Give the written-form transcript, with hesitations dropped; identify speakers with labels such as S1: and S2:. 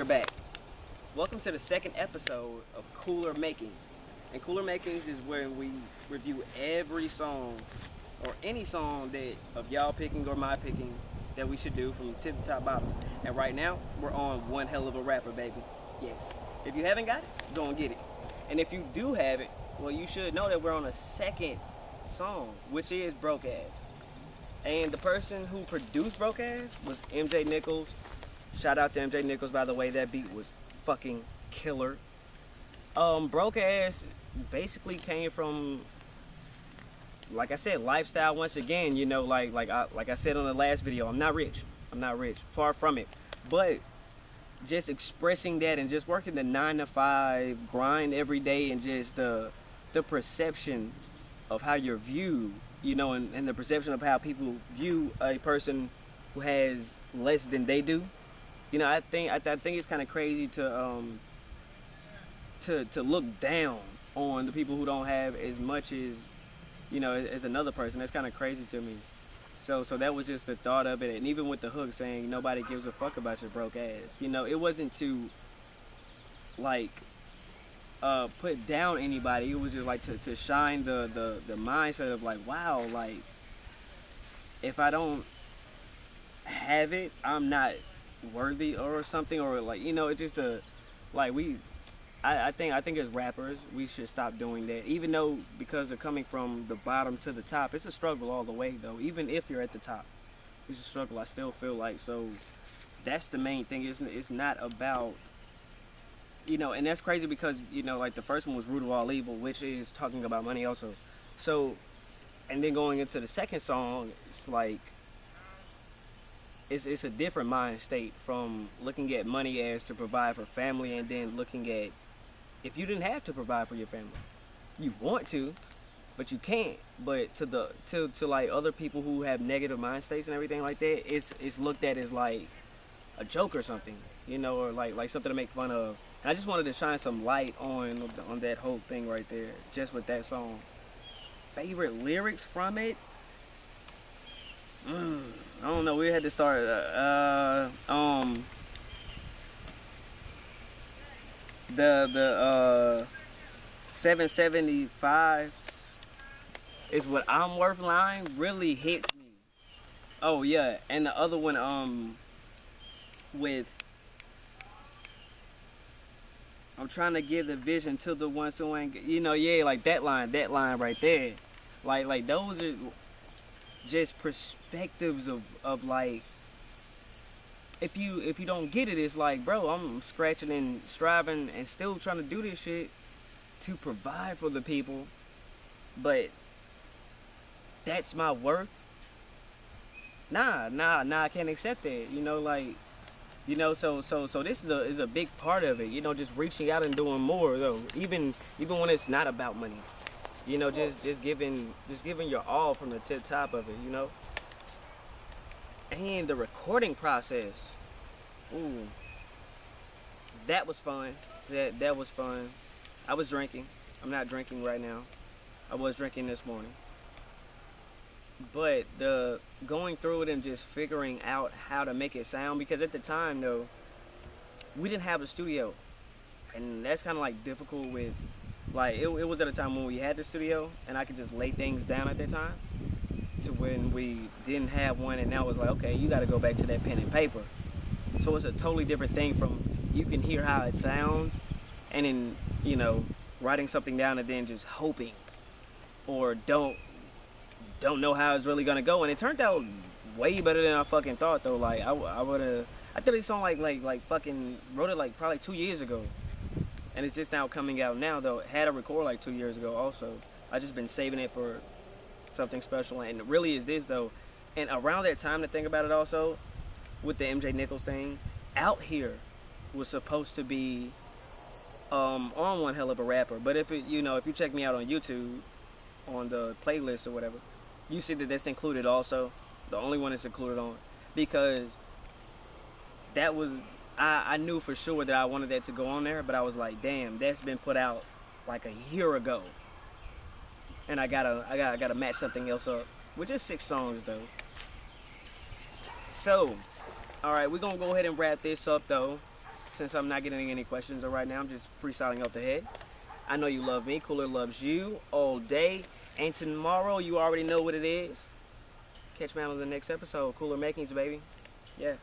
S1: we're back. Welcome to the second episode of Cooler Makings. And Cooler Makings is where we review every song or any song that of y'all picking or my picking that we should do from tip to top bottom. And right now, we're on One Hell of a Rapper, baby. Yes. If you haven't got it, go and get it. And if you do have it, well, you should know that we're on a second song, which is Broke Ass. And the person who produced Broke Ass was MJ Nichols. Shout out to MJ Nichols, by the way. That beat was fucking killer. Broke Ass basically came from, like I said, lifestyle once again. You know, like I said on the last video, I'm not rich. Far from it. But just expressing that and just working the 9-to-5 grind every day, and just the perception of how you're viewed, you know, and the perception of how people view a person who has less than they do. You know, I think it's kind of crazy to look down on the people who don't have as much as, you know, as another person. That's kind of crazy to me. So that was just the thought of it. And even with the hook saying nobody gives a fuck about your broke ass, you know, it wasn't to like put down anybody. It was just like to shine the mindset of like, wow, like if I don't have it, I'm not worthy or something, or like, you know, it's just I think as rappers we should stop doing that, even though because of coming from the bottom to the top, it's a struggle all the way though. Even if you're at the top, it's a struggle, I still feel like. So that's the main thing. It's not about, you know, and that's crazy because, you know, like the first one was Root of All Evil, which is talking about money also. So, and then going into the second song, it's like it's a different mind state from looking at money as to provide for family, and then looking at if you didn't have to provide for your family, you want to, but you can't. But to like other people who have negative mind states and everything like that, it's looked at as like a joke or something, you know, or like something to make fun of. And I just wanted to shine some light on that whole thing right there, just with that song. Favorite lyrics from it? I don't know. We had to start. The 775 is what I'm worth line really hits me. Oh yeah, and the other one with I'm trying to give the vision to the ones who ain't, you know, yeah, like that line right there, like those are just perspectives of like, if you don't get it, it's like, bro, I'm scratching and striving and still trying to do this shit to provide for the people, but that's my worth. Nah, I can't accept that, you know, like, you know, so this is a big part of it, you know, just reaching out and doing more though, even when it's not about money. You know, just giving your all from the tip top of it, you know. And the recording process, ooh, that was fun. That was fun. I was drinking. I'm not drinking right now. I was drinking this morning. But the going through it and just figuring out how to make it sound, because at the time though, we didn't have a studio, and that's kind of like difficult with. Like, it was at a time when we had the studio, and I could just lay things down at that time, to when we didn't have one, and now it was like, okay, you got to go back to that pen and paper. So it's a totally different thing from, you can hear how it sounds, and then, you know, writing something down and then just hoping, or don't know how it's really going to go. And it turned out way better than I fucking thought, though. Like, I thought this song, like fucking wrote it, like, probably 2 years ago. And it's just now coming out now, though. It had a record like 2 years ago also. I just been saving it for something special. And it really is this, though. And around that time, to think about it also, with the MJ Nichols thing, Out Here was supposed to be on One Hell of a Rapper. But if it, you know, if you check me out on YouTube, on the playlist or whatever, you see that that's included also. The only one it's included on. Because that was... I knew for sure that I wanted that to go on there, but I was like, damn, that's been put out like a year ago, and I gotta match something else up, which is 6 songs though. So, all right, we're gonna go ahead and wrap this up though. since I'm not getting any questions right now. I'm just freestyling off the head. I know you love me. Cooler loves you all day. And tomorrow, you already know what it is. Catch me on the next episode. Cooler Makings, baby. Yeah.